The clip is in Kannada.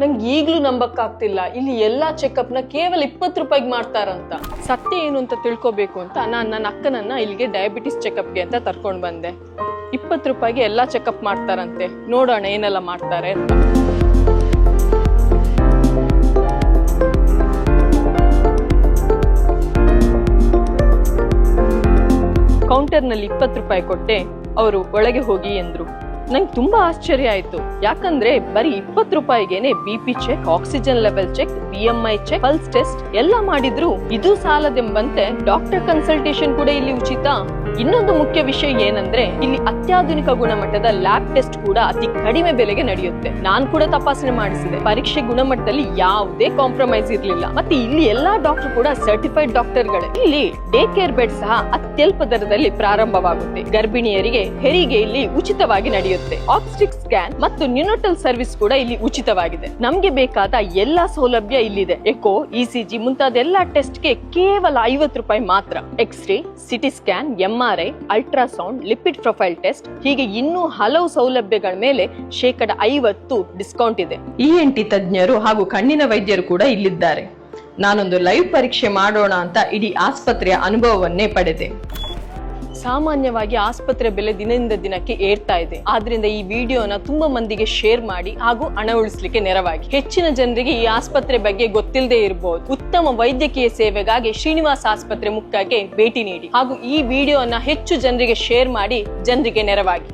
ನಂಗೆ ಈಗ್ಲೂ ನಂಬಕ್ಕಾಗ್ತಿಲ್ಲ, ಇಲ್ಲಿ ಎಲ್ಲಾ ಚೆಕಪ್ ನ ಕೇವಲ 20 ರೂಪಾಯಿಗೆ ಮಾಡ್ತಾರಂತ. ಸತ್ಯ ಏನು ಅಂತ ತಿಳ್ಕೊಬೇಕು ಅಂತ ನಾನು ನನ್ನ ಅಕ್ಕನನ್ನ ಇಲ್ಲಿಗೆ ಡಯಾಬಿಟಿಸ್ ಚೆಕಪ್ಗೆ ಅಂತ ಕರ್ಕೊಂಡ್ ಬಂದೆ. 20 ರೂಪಾಯಿಗೆ ಎಲ್ಲಾ ಚೆಕಪ್ ಮಾಡ್ತಾರಂತೆ. ನೋಡೋಣ ಏನೆಲ್ಲ ಮಾಡ್ತಾರೆ ಅಂತ. ಕೌಂಟರ್ ನಲ್ಲಿ 20 ರೂಪಾಯಿ ಕೊಟ್ಟೆ. ಅವರು ಒಳಗೆ ಹೋಗಿ ಎಂದ್ರು. ನಂಗೆ ತುಂಬಾ ಆಶ್ಚರ್ಯ ಆಯ್ತು. ಯಾಕಂದ್ರೆ ಬರೀ 20 ರೂಪಾಯಿಗೆನೆ BP check, oxygen level check, BMI check, pulse test ಎಲ್ಲ ಮಾಡಿದ್ರು. ಇದು ಸಾಲದೆಂಬಂತೆ ಡಾಕ್ಟರ್ ಕನ್ಸಲ್ಟೇಷನ್ ಕೂಡ ಇಲ್ಲಿ ಉಚಿತ. ಇನ್ನೊಂದು ಮುಖ್ಯ ವಿಷಯ ಏನಂದ್ರೆ ಇಲ್ಲಿ ಅತ್ಯಾಧುನಿಕ ಗುಣಮಟ್ಟದ ಲ್ಯಾಬ್ ಟೆಸ್ಟ್ ಕೂಡ ಅತಿ ಕಡಿಮೆ ಬೆಲೆಗೆ ನಡೆಯುತ್ತೆ. ನಾನ್ ಕೂಡ ತಪಾಸಣೆ ಮಾಡಿಸಿದೆ. ಪರೀಕ್ಷೆ ಗುಣಮಟ್ಟದಲ್ಲಿ ಯಾವುದೇ ಕಾಂಪ್ರಮೈಸ್ ಇರ್ಲಿಲ್ಲ. ಮತ್ತೆ ಇಲ್ಲಿ ಎಲ್ಲಾ ಡಾಕ್ಟರ್ ಕೂಡ ಸರ್ಟಿಫೈಡ್ ಡಾಕ್ಟರ್ಗಳೇ. ಇಲ್ಲಿ ಡೇ ಕೇರ್ ಬೆಡ್ ಸಹ ಅತ್ಯಲ್ಪ ದರದಲ್ಲಿ ಪ್ರಾರಂಭವಾಗುತ್ತೆ. ಗರ್ಭಿಣಿಯರಿಗೆ ಹೆರಿಗೆ ಇಲ್ಲಿ ಉಚಿತವಾಗಿ ನಡೆಯುತ್ತೆ. ಆಬ್ಸ್ಟಿಕ್ ಸ್ಕ್ಯಾನ್ ಮತ್ತು ನ್ಯೂನಟಲ್ ಸರ್ವಿಸ್ ಕೂಡ ಇಲ್ಲಿ ಉಚಿತವಾಗಿದೆ. ನಮ್ಗೆ ಬೇಕಾದ ಎಲ್ಲಾ ಸೌಲಭ್ಯ ಇಲ್ಲಿದೆ. ಎಕೋ, ECG ಮುಂತಾದ ಎಲ್ಲಾ ಟೆಸ್ಟ್ ಗೆ ಕೇವಲ 50 ರೂಪಾಯಿ ಮಾತ್ರ. X ray, CT scan, MRI, ultrasound, lipid profile test ಹೀಗೆ ಇನ್ನೂ ಹಲವು ಸೌಲಭ್ಯಗಳ ಮೇಲೆ 50% ಡಿಸ್ಕೌಂಟ್ ಇದೆ. ENT ತಜ್ಞರು ಹಾಗೂ ಕಣ್ಣಿನ ವೈದ್ಯರು ಕೂಡ ಇಲ್ಲಿದ್ದಾರೆ. ನಾನೊಂದು ಲೈವ್ ಪರೀಕ್ಷೆ ಮಾಡೋಣ ಅಂತ ಇಡೀ ಆಸ್ಪತ್ರೆಯ ಅನುಭವವನ್ನೇ ಪಡೆದೆ. ಸಾಮಾನ್ಯವಾಗಿ ಆಸ್ಪತ್ರೆ ಬೆಲೆ ದಿನದಿಂದ ದಿನಕ್ಕೆ ಏರ್ತಾ ಇದೆ. ಆದ್ರಿಂದ ಈ ವಿಡಿಯೋನ ತುಂಬಾ ಮಂದಿಗೆ ಶೇರ್ ಮಾಡಿ ಹಾಗೂ ಹಣ ಉಳಿಸಲಿಕ್ಕೆ ನೆರವಾಗಿ. ಹೆಚ್ಚಿನ ಜನರಿಗೆ ಈ ಆಸ್ಪತ್ರೆ ಬಗ್ಗೆ ಗೊತ್ತಿಲ್ಲದೆ ಇರಬಹುದು. ಉತ್ತಮ ವೈದ್ಯಕೀಯ ಸೇವೆಗಾಗಿ ಶ್ರೀನಿವಾಸ್ ಆಸ್ಪತ್ರೆ ಮುಖ್ಯಕ್ಕೆ ಭೇಟಿ ನೀಡಿ ಹಾಗೂ ಈ ವಿಡಿಯೋನ ಹೆಚ್ಚು ಜನರಿಗೆ ಶೇರ್ ಮಾಡಿ ಜನರಿಗೆ ನೆರವಾಗಿ.